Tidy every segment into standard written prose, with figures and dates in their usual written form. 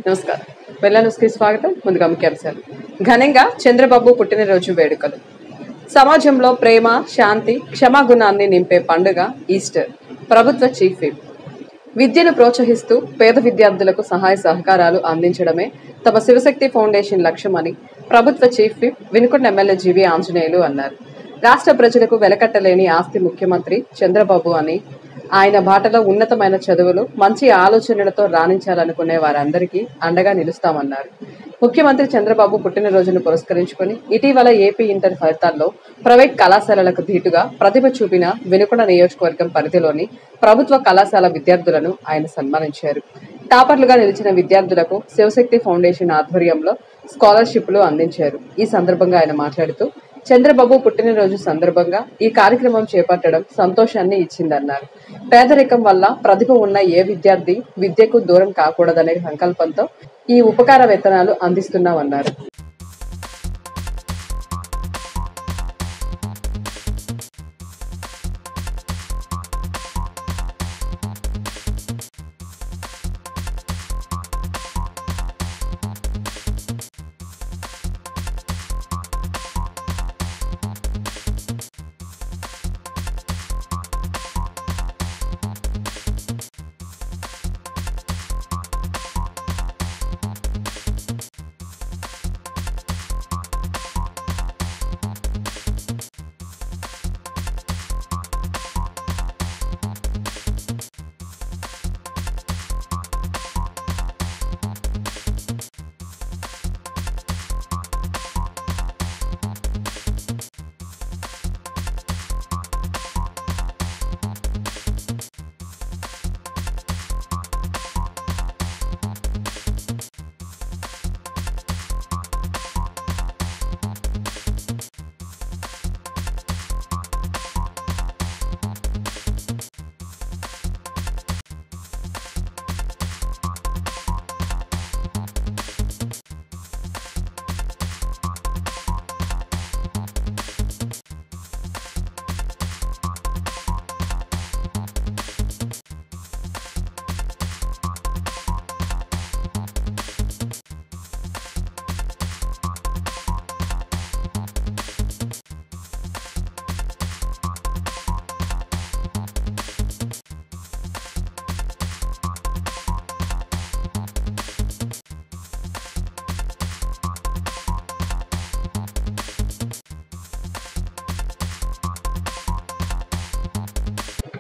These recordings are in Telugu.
నమస్కారం. వెల్ల న్యూస్కి స్వాగతం. ముందుగా ముఖ్యాంశాలు. ఘనంగా చంద్రబాబు పుట్టినరోజు వేడుకలు. సమాజంలో ప్రేమ, శాంతి, క్షమాగుణాన్ని నింపే పండుగ ఈస్టర్. ప్రభుత్వ చీఫ్ విప్ విద్యను ప్రోత్సహిస్తూ పేద విద్యార్థులకు సహాయ సహకారాలు అందించడమే తమ శివశక్తి ఫౌండేషన్ లక్ష్యమని ప్రభుత్వ chief whip Vinukonda MLA GV Anjaneyulu అన్నారు. రాష్ట్ర ప్రజలకు వెలకట్టలేని ఆస్తి ముఖ్యమంత్రి చంద్రబాబు అని, ఆయన బాటలో ఉన్నతమైన చదువులు, మంచి ఆలోచనలతో రాణించాలనుకునే వారందరికీ అండగా నిలుస్తామన్నారు. ముఖ్యమంత్రి చంద్రబాబు పుట్టినరోజును పురస్కరించుకుని ఇటీవల ఏపీ ఇంటర్ ఫలితాల్లో ప్రైవేట్ కళాశాలలకు ధీటుగా ప్రతిభ చూపిన వినుకొండ నియోజకవర్గం పరిధిలోని ప్రభుత్వ కళాశాల విద్యార్థులను ఆయన సన్మానించారు. టాపర్లుగా నిలిచిన విద్యార్థులకు శివశక్తి ఫౌండేషన్ ఆధ్వర్యంలో స్కాలర్షిప్లు అందించారు. ఈ సందర్భంగా ఆయన మాట్లాడుతూ, చంద్రబాబు పుట్టినరోజు సందర్భంగా ఈ కార్యక్రమం చేపట్టడం సంతోషాన్ని ఇచ్చిందన్నారు. పేదరికం వల్ల ప్రతిభ ఉన్న ఏ విద్యార్థి విద్యకు దూరం కాకూడదనే సంకల్పంతో ఈ ఉపకార వేతనాలు అందిస్తున్నామన్నారు.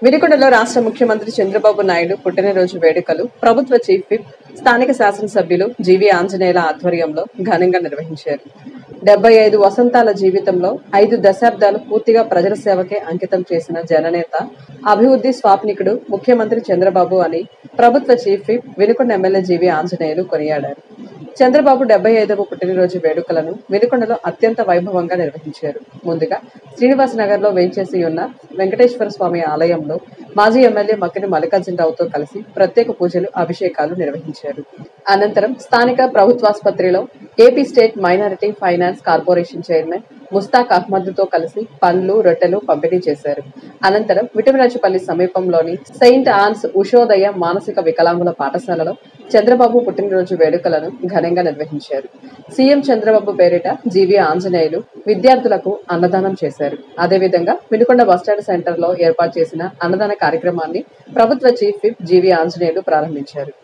వినుకొండలో రాష్ట్ర ముఖ్యమంత్రి చంద్రబాబు నాయుడు పుట్టినరోజు వేడుకలు ప్రభుత్వ చీఫ్ విప్, స్థానిక శాసనసభ్యులు జీవీ ఆంజనేయుల ఆధ్వర్యంలో ఘనంగా నిర్వహించారు. 75 వసంతాల జీవితంలో 5 దశాబ్దాలు పూర్తిగా ప్రజల సేవకే అంకితం చేసిన జననేత, అభివృద్ధి స్వాప్నికుడు ముఖ్యమంత్రి చంద్రబాబు అని ప్రభుత్వ chief whip Vinukonda MLA GV Anjaneyulu కొనియాడారు. చంద్రబాబు 75వ పుట్టినరోజు వేడుకలను వినుకొండలో అత్యంత వైభవంగా నిర్వహించారు. ముందుగా శ్రీనివాస్ నగర్ లో వేంచేసి ఉన్న వెంకటేశ్వర స్వామి ఆలయంలో మాజీ ఎమ్మెల్యే మక్కిన మల్లికార్జునరావుతో కలిసి ప్రత్యేక పూజలు, అభిషేకాలు నిర్వహించారు. అనంతరం స్థానిక ప్రభుత్వాసుపత్రిలో AP state minority finance corporation chairman Mustaq Ahmed తో కలిసి పండ్లు, రొట్టెలు పంపిణీ చేశారు. అనంతరం విటమిరాజుపల్లి సమీపంలోని సెయింట్ ఆన్స్ ఉషోదయ మానసిక వికలాంగుల పాఠశాలలో చంద్రబాబు పుట్టినరోజు వేడుకలను ఘనంగా నిర్వహించారు. సీఎం చంద్రబాబు పేరిట జీవీ ఆంజనేయులు విద్యార్థులకు అన్నదానం చేశారు. అదేవిధంగా వినుకొండ బస్టాండ్ సెంటర్ లో ఏర్పాటు చేసిన అన్నదాన కార్యక్రమాన్ని ప్రభుత్వ చీఫ్ విప్ జీవీ ఆంజనేయులు ప్రారంభించారు.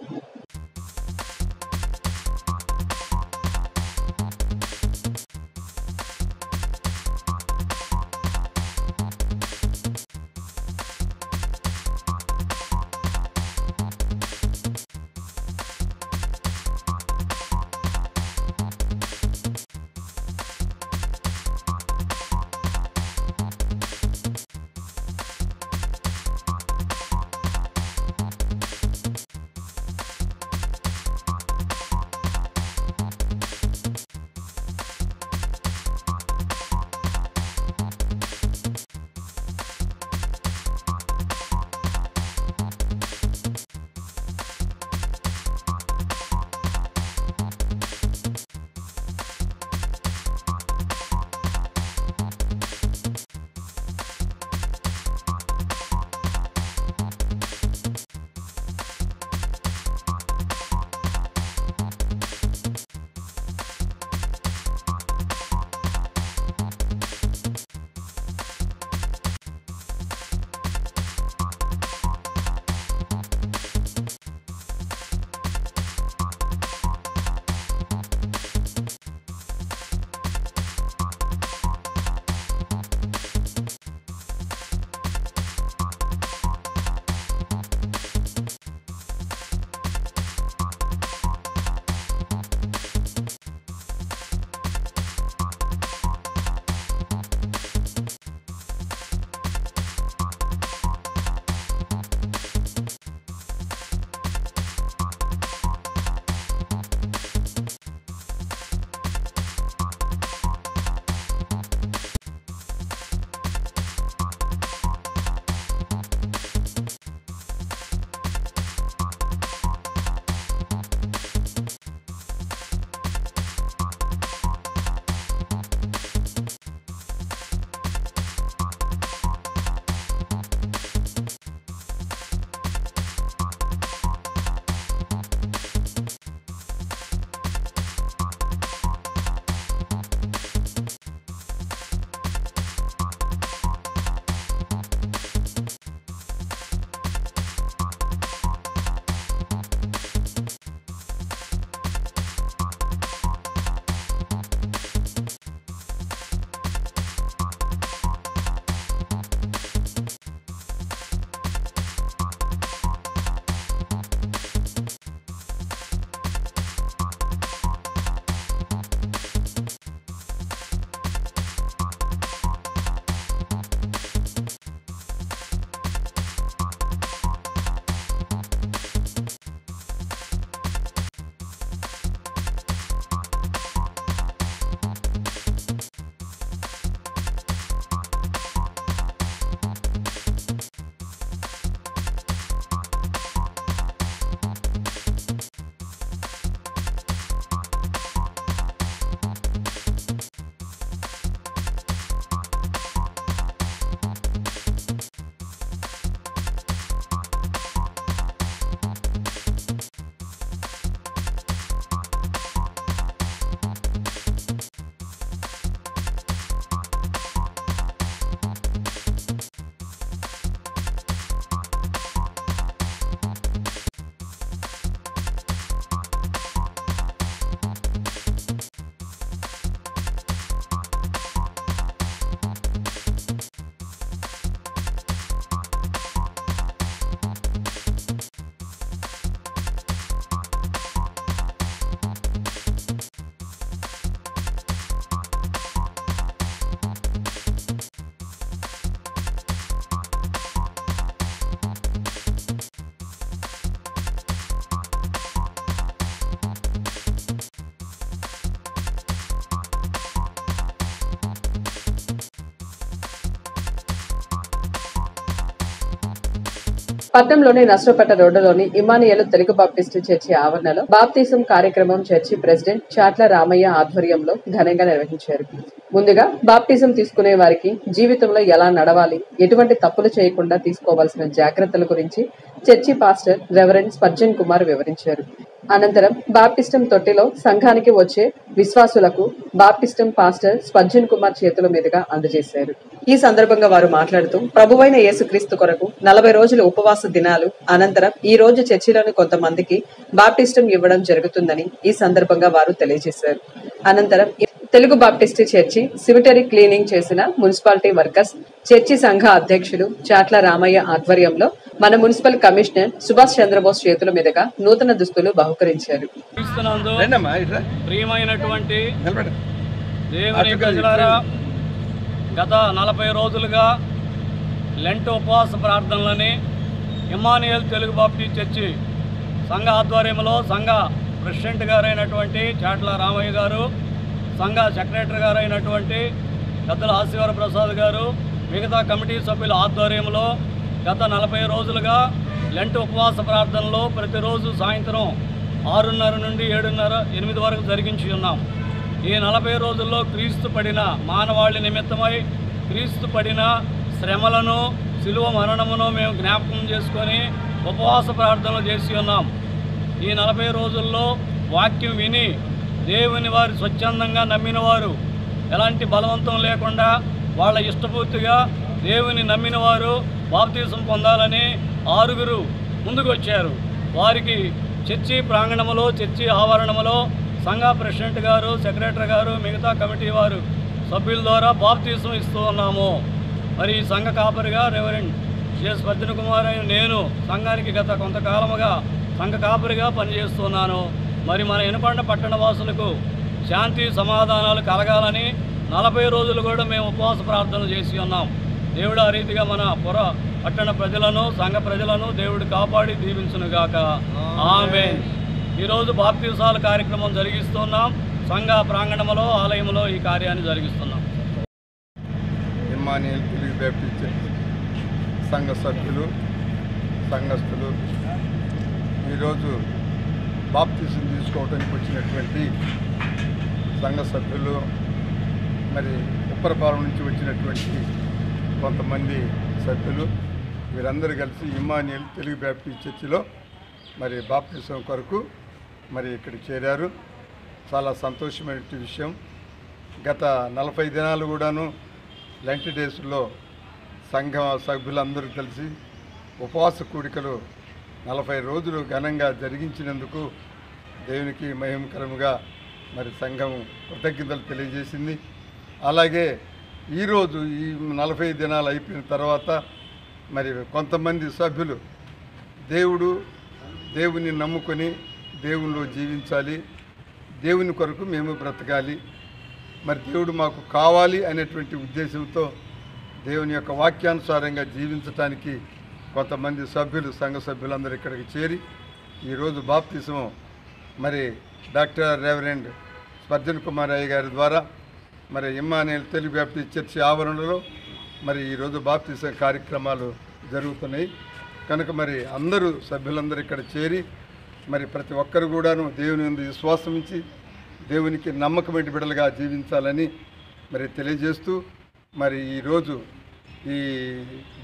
పట్టణంలోని నర్సరావుపేట రోడ్డులోని ఇమానియేలు తెలుగు బాప్టిస్టు చర్చి ఆవరణలో బాప్తిజం కార్యక్రమం చర్చి ప్రెసిడెంట్ చాట్ల రామయ్య ఆధ్వర్యంలో ఘనంగా నిర్వహించారు. ముందుగా బాప్టిజం తీసుకునే వారికి జీవితంలో ఎలా నడవాలి, ఎటువంటి తప్పులు చేయకుండా తీసుకోవాల్సిన జాగ్రత్తల గురించి church pastor reverend Spurgeon Kumar వివరించారు. అనంతరం బాప్టిస్టం తొట్టిలో సంఘానికి వచ్చే విశ్వాసులకు బాప్టిస్టం పాస్టర్ స్పర్జన్ కుమార్ చేతుల మీదుగా అందజేశారు. ఈ సందర్భంగా వారు మాట్లాడుతూ ప్రభువైన యేసుక్రీస్తు కొరకు 40 రోజుల ఉపవాస దినాలు అనంతరం ఈ రోజు చర్చిలోని కొంతమందికి బాప్టిస్టం ఇవ్వడం జరుగుతుందని ఈ సందర్భంగా వారు తెలియజేశారు. అనంతరం తెలుగు బాప్టిస్టు చర్చి సిమిటరీ క్లీనింగ్ చేసిన మున్సిపాలిటీ వర్కర్స్, చర్చి సంఘ అధ్యక్షులు చాట్ల రామయ్య ఆధ్వర్యంలో మన మున్సిపల్ కమిషనర్ సుభాష్ చంద్రబోస్ చేతుల మీదుగా నూతన దుస్తులు బహుకరించారు. ప్రియమైనటువంటి దేవుని ప్రజలారా, గత 40 రోజులుగా లెంట్ ఉపవాస ప్రార్థనలని ఇమ్మానుయేల్ తెలుగు బాప్టిస్ట్ చర్చి సంఘ ఆధ్వర్యంలో సంఘ ప్రెసిడెంట్ గారైనటువంటి చాట్ల రామయ్య గారు, సంఘ సెక్రటరీ గారైనటువంటి పెద్దల ఆశీవర ప్రసాద్ గారు, మిగతా కమిటీ సభ్యుల ఆధ్వర్యంలో గత 40 రోజులుగా లెంట్ ఉపవాస ప్రార్థనలో ప్రతిరోజు సాయంత్రం 6:30 నుండి 7:30, 8 వరకు జరిగించి ఉన్నాం. ఈ 40 రోజుల్లో క్రీస్తు పడిన మానవాళి నిమిత్తమై క్రీస్తు పడిన శ్రమలను, శిలువ మరణమును మేము జ్ఞాపకం చేసుకొని ఉపవాస ప్రార్థనలు చేసి ఉన్నాం. ఈ 40 రోజుల్లో వాక్యం విని దేవుని వారు స్వచ్ఛందంగా నమ్మిన వారు, ఎలాంటి బలవంతం లేకుండా వాళ్ళ ఇష్టపూర్తిగా దేవుని నమ్మిన వారు బాప్తిజం పొందాలని 6 ముందుకు వచ్చారు. వారికి చర్చి ప్రాంగణములో, చర్చి ఆవరణములో సంఘ ప్రెసిడెంట్ గారు, సెక్రటరీ గారు, మిగతా కమిటీ వారు సభ్యుల ద్వారా బాప్తిజం ఇస్తూ ఉన్నాము. మరి ఈ సంఘ కాపరిగా రెవరెండ్ స్పర్జన్ కుమార్ అయిన నేను సంఘానికి గత కొంతకాలముగా సంఘ కాపరిగా పనిచేస్తున్నాను. మరి మన ఎనుకొండ పట్టణ వాసులకు శాంతి సమాధానాలు కలగాలని 40 రోజులు కూడా మేము ఉపవాస ప్రార్థనలు చేసి ఉన్నాం. దేవుడు ఆ రీతిగా మన పట్టణ ప్రజలను, సంఘ ప్రజలను దేవుడు కాపాడి దీవించునుగాక. ఆమేన్. ఈరోజు బాప్తిసాల కార్యక్రమం జరిగిస్తున్నాం. సంఘ ప్రాంగణంలో, ఆలయంలో ఈ కార్యాన్ని జరిగిస్తున్నాం. ఇమ్మానుయేల్ తెలుగు బాప్టిస్ట్ చర్చ్ సంఘ సభ్యులు, సంఘస్థులు ఈరోజు బాప్తిజం తీసుకోవడానికి వచ్చినటువంటి సంఘ సభ్యులు, మరి ఉప్పరపాలెం నుంచి వచ్చినటువంటి కొంతమంది సభ్యులు, వీరందరూ కలిసి ఇమ్మానుయేల్ తెలుగు బాప్టిస్ట్ చర్చిలో మరి బాప్తిజం కొరకు మరి ఇక్కడ చేరారు. చాలా సంతోషమైన విషయం. గత 40 దినాలు కూడాను లెంట్ డేస్లో సంఘ సభ్యులందరూ కలిసి ఉపవాస కూడికలు 40 రోజులు ఘనంగా జరిగించినందుకు దేవునికి మహిమకరముగా మరి సంఘం కృతజ్ఞతలు తెలియజేసింది. అలాగే ఈరోజు ఈ 40 దినాలు అయిపోయిన తర్వాత మరి కొంతమంది సభ్యులు దేవుని నమ్ముకొని దేవునిలో జీవించాలి, దేవుని కొరకు మేము బ్రతకాలి, మరి దేవుడు మాకు కావాలి అనేటువంటి ఉద్దేశంతో దేవుని యొక్క వాక్యానుసారంగా జీవించటానికి కొంతమంది సభ్యులు, సంఘ సభ్యులందరూ ఇక్కడికి చేరి ఈరోజు బాప్తిజం మరి డాక్టర్ రెవరెండ్ స్పర్జన్ కుమార్ అయ్య గారి ద్వారా మరి ఇమ్మానుయేల్ తెలుగు బాప్టిస్ట్ చర్చి ఆవరణలో మరి ఈరోజు బాప్తిజం కార్యక్రమాలు జరుగుతున్నాయి. కనుక మరి అందరూ సభ్యులందరూ ఇక్కడ చేరి మరి ప్రతి ఒక్కరు కూడాను దేవుని యందు విశ్వాసం ఉంచి దేవునికి నమ్మకమైన బిడ్డలుగా జీవించాలని మరి తెలియజేస్తూ మరి ఈరోజు ఈ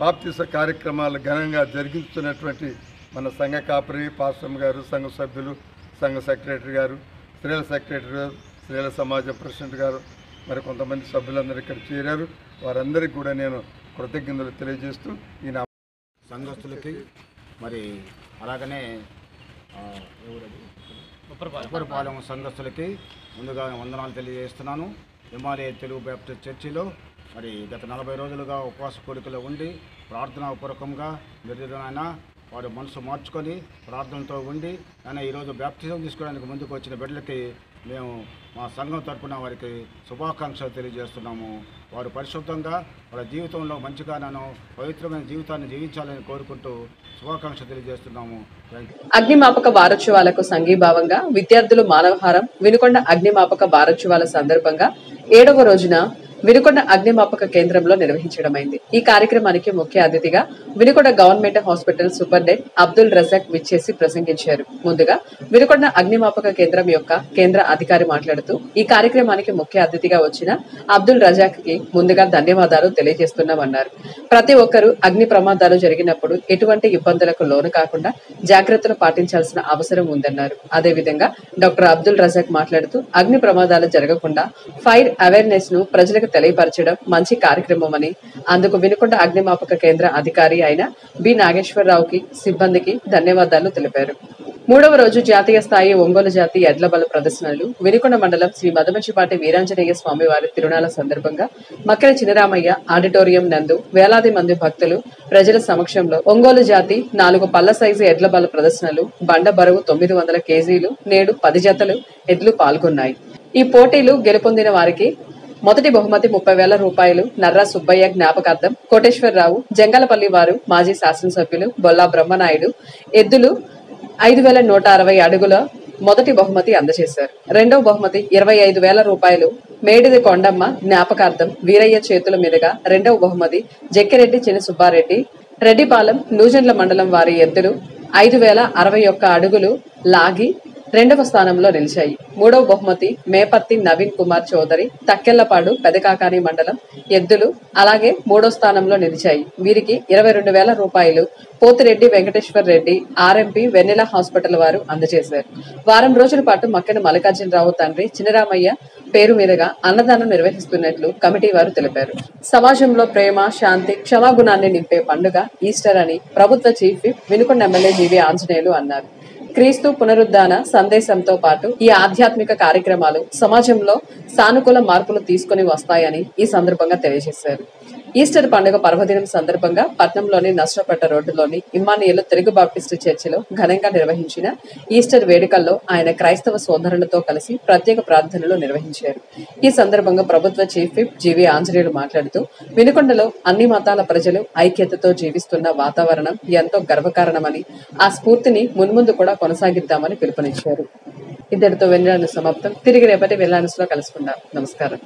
బాప్తిజ కార్యక్రమాలు ఘనంగా జరిగిస్తున్నటువంటి మన సంఘ కాపరి పాస్టర్ గారు, సంఘ సభ్యులు, సంఘ సెక్రటరీ గారు, స్త్రీల సెక్రటరీ గారు, స్త్రీల సమాజం ప్రెసిడెంట్ గారు, మరి కొంతమంది సభ్యులందరూ ఇక్కడ చేరారు. వారందరికీ కూడా నేను కృతజ్ఞతలు తెలియజేస్తూ ఈ సంఘస్థులకి మరి అలాగనే ఉప్పరపాలెం సంఘస్థులకి ముందుగా వందనాలు తెలియజేస్తున్నాను. ఇమ్మానుయేల్ తెలుగు బాప్టిస్ట్ చర్చిలో మరి గత 40 రోజులుగా ఉపవాస కోరికలో ఉండి ప్రార్థనాపూర్వకంగా నిర్దిదమైన వారు మనసు మార్చుకొని ప్రార్థనతో ఉండి ఆయన ఈరోజు బాప్టిజం తీసుకోవడానికి ముందుకు వచ్చిన బిడ్డలకి మేము మా సంఘం తరపున వారికి శుభాకాంక్షలు తెలియజేస్తున్నాము. వారు పరిశుద్ధంగా వాళ్ళ జీవితంలో మంచిగా పవిత్రమైన జీవితాన్ని జీవించాలని కోరుకుంటూ శుభాకాంక్షలు తెలియజేస్తున్నాము. అగ్నిమాపక వారోత్సవాలకు సంఘీభావంగా విద్యార్థులు మానవహారం వినుకొండ అగ్నిమాపక వారోత్సవాల సందర్భంగా 7వ రోజున వినుకొండ అగ్నిమాపక కేంద్రంలో నిర్వహించడమైంది. ఈ కార్యక్రమానికి ముఖ్య అతిథిగా Vinukonda government hospital superintendent Abdul Razak విచ్చేసి ప్రసంగించారు. ముందుగా వినుకొండ అగ్నిమాపక కేంద్రం యొక్క కేంద్ర అధికారి మాట్లాడుతూ ఈ కార్యక్రమానికి ముఖ్య అతిథిగా వచ్చిన అబ్దుల్ రజాక్ కి ముందుగా ధన్యవాదాలు తెలియజేస్తున్నామన్నారు. ప్రతి ఒక్కరూ అగ్ని ప్రమాదాలు జరిగినప్పుడు ఎటువంటి ఇబ్బందులకు లోను కాకుండా జాగ్రత్తలు పాటించాల్సిన అవసరం ఉందన్నారు. అదేవిధంగా డాక్టర్ అబ్దుల్ రజాక్ మాట్లాడుతూ అగ్ని ప్రమాదాలు జరగకుండా ఫైర్ అవేర్నెస్ ను ప్రజలకు తెలియపరచడం మంచి కార్యక్రమం అని, అందుకు వినుకొండ అగ్నిమాపక కేంద్ర అధికారి అయిన బి నాగేశ్వరరావుకి సిబ్బందికి ధన్యవాదాలు తెలిపారు. 3వ రోజు జాతీయ స్థాయి ఒంగోలు జాతి ఎడ్ల బల ప్రదర్శనలు వినుకొండ మండలం శ్రీ మదమంచిపాటి వీరాంజనేయ స్వామి వారి తిరునాళ్ల సందర్భంగా మక్కెన చినరామయ్య ఆడిటోరియం నందు వేలాది మంది భక్తులు ప్రజల సమక్షంలో ఒంగోలు జాతి 4 పళ్ల సైజు ఎడ్ల బల ప్రదర్శనలు బండ బరువు 900 కేజీలు నేడు 10 జతలు ఎడ్లు పాల్గొన్నాయి. ఈ పోటీలు గెలుపొందిన వారికి మొదటి బహుమతి 30,000 రూపాయలు నర్రా సుబ్బయ్య జ్ఞాపకార్థం కోటేశ్వరరావు జంగలపల్లి వారు మాజీ శాసనసభ్యులు బొల్లా బ్రహ్మనాయుడు ఎద్దులు 5,160 అడుగుల మొదటి బహుమతి అందజేశారు. రెండవ బహుమతి 25,000 రూపాయలు మేడిది కొండమ్మ జ్ఞాపకార్థం వీరయ్య చేతుల మీదుగా రెండవ బహుమతి జక్కిరెడ్డి చిన్న సుబ్బారెడ్డి రెడ్డిపాలెం నూజెండ్ల మండలం వారి ఎద్దులు 5,061 అడుగులు లాగి రెండవ స్థానంలో నిలిచాయి. మూడవ బహుమతి మేపర్తి నవీన్ కుమార్ చౌదరి తక్కెళ్లపాడు పెదకాకాని మండలం ఎద్దులు అలాగే మూడో స్థానంలో నిలిచాయి. వీరికి 22,000 రూపాయలు పోతిరెడ్డి వెంకటేశ్వర్ రెడ్డి ఆర్ఎంపీ వెన్నెల హాస్పిటల్ వారు అందజేశారు. వారం రోజుల పాటు మక్కెన మల్లికార్జునరావు తండ్రి చినరామయ్య పేరు మీదుగా అన్నదానం నిర్వహిస్తున్నట్లు కమిటీ వారు తెలిపారు. సమాజంలో ప్రేమ, శాంతి, క్షమాగుణాన్ని నింపే పండుగ ఈస్టర్ అని ప్రభుత్వ chief whip Vinukonda MLA GV Anjaneyulu అన్నారు. క్రీస్తు పునరుద్ధాన సందేశంతో పాటు ఈ ఆధ్యాత్మిక కార్యక్రమాలు సమాజంలో సానుకూల మార్పులు తీసుకుని వస్తాయని ఈ సందర్భంగా తెలియజేశారు. ఈస్టర్ పండుగ పర్వదినం సందర్భంగా పట్నంలోని నష్టపట్ట రోడ్డులోని ఇమ్మానియేలు తెలుగు బాప్టిస్టు చర్చిలో ఘనంగా నిర్వహించిన ఈస్టర్ వేడుకల్లో ఆయన క్రైస్తవ సోదరులతో కలిసి ప్రత్యేక ప్రార్థనలు నిర్వహించారు. ఈ సందర్భంగా ప్రభుత్వ చీఫ్ విప్ జీవీ ఆంజనేయులు మాట్లాడుతూ వినుకొండలో అన్ని మతాల ప్రజలు ఐక్యతతో జీవిస్తున్న వాతావరణం ఎంతో గర్వకారణమని, ఆ స్ఫూర్తిని మున్ముందు కూడా కొనసాగిద్దామని పిలుపునిచ్చారు. ఇద్దరితో వెన్నెలను సమాప్తం. తిరిగి రేపటి వెల్లానస్ లో కలుసుకుందాం. నమస్కారం.